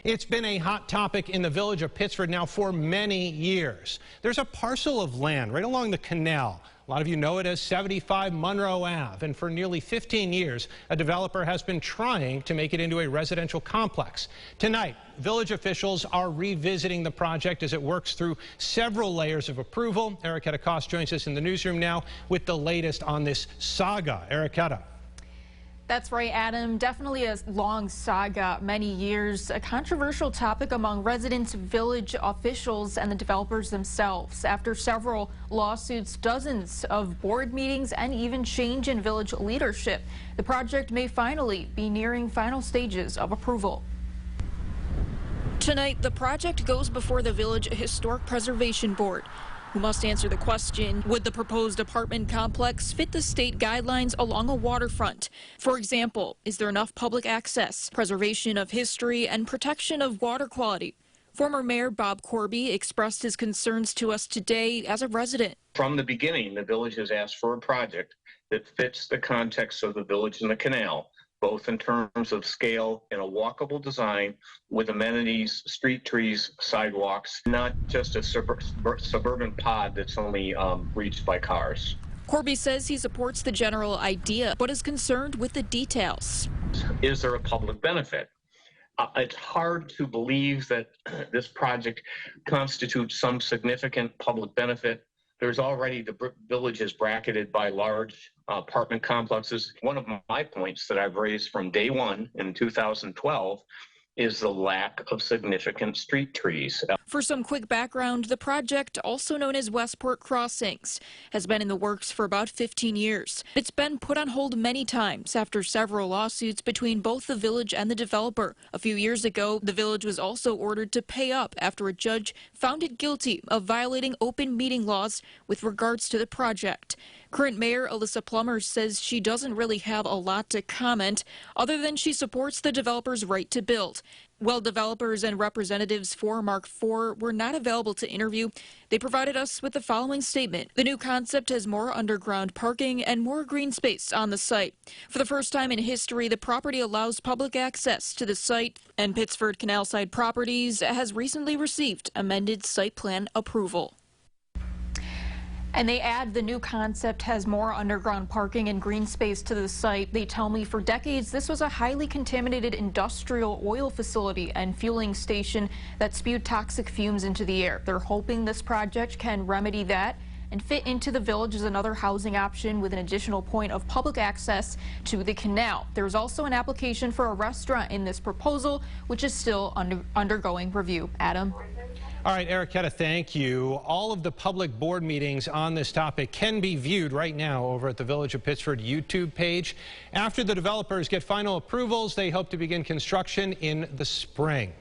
It's been a hot topic in the village of Pittsford now for many years. There's a parcel of land right along the canal. A lot of you know it as 75 Monroe Ave, and for nearly 15 years, a developer has been trying to make it into a residential complex. Tonight, village officials are revisiting the project as it works through several layers of approval. Erica Cost joins us in the newsroom now with the latest on this saga. Erica. That's right, Adam. Definitely a long saga, many years, a controversial topic among residents, village officials, and the developers themselves. After several lawsuits, dozens of board meetings, and even change in village leadership, the project may finally be nearing final stages of approval. Tonight, the project goes before the Village Historic Preservation Board, who must answer the question, would the proposed apartment complex fit the state guidelines along a waterfront? For example, is there enough public access, preservation of history, and protection of water quality? Former Mayor Bob Corby expressed his concerns to us today as a resident. From the beginning, the village has asked for a project that fits the context of the village and the canal, both in terms of scale and a walkable design with amenities, street trees, sidewalks, not just a suburban pod that's only reached by cars. Corby says he supports the general idea, but is concerned with the details. Is there a public benefit? It's hard to believe that this project constitutes some significant public benefit. There's already the village is bracketed by large apartment complexes. One of my points that I've raised from day one in 2012 is the lack of significant street trees. For some quick background, the project, also known as Westport Crossings, has been in the works for about 15 years. It's been put on hold many times after several lawsuits between both the village and the developer. A few years ago, the village was also ordered to pay up after a judge found it guilty of violating open meeting laws with regards to the project. Current Mayor Alyssa Plummer says she doesn't really have a lot to comment, other than she supports the developer's right to build. While developers and representatives for Mark IV were not available to interview, they provided us with the following statement. The new concept has more underground parking and more green space on the site. For the first time in history, the property allows public access to the site, and Pittsford Canalside Properties has recently received amended site plan approval. And they add the new concept has more underground parking and green space to the site. They tell me for decades this was a highly contaminated industrial oil facility and fueling station that spewed toxic fumes into the air. They're hoping this project can remedy that and fit into the village as another housing option with an additional point of public access to the canal. There's also an application for a restaurant in this proposal, which is still undergoing review. Adam? All right, Erica, thank you. All of the public board meetings on this topic can be viewed right now over at the Village of Pittsford YouTube page. After the developers get final approvals, they hope to begin construction in the spring.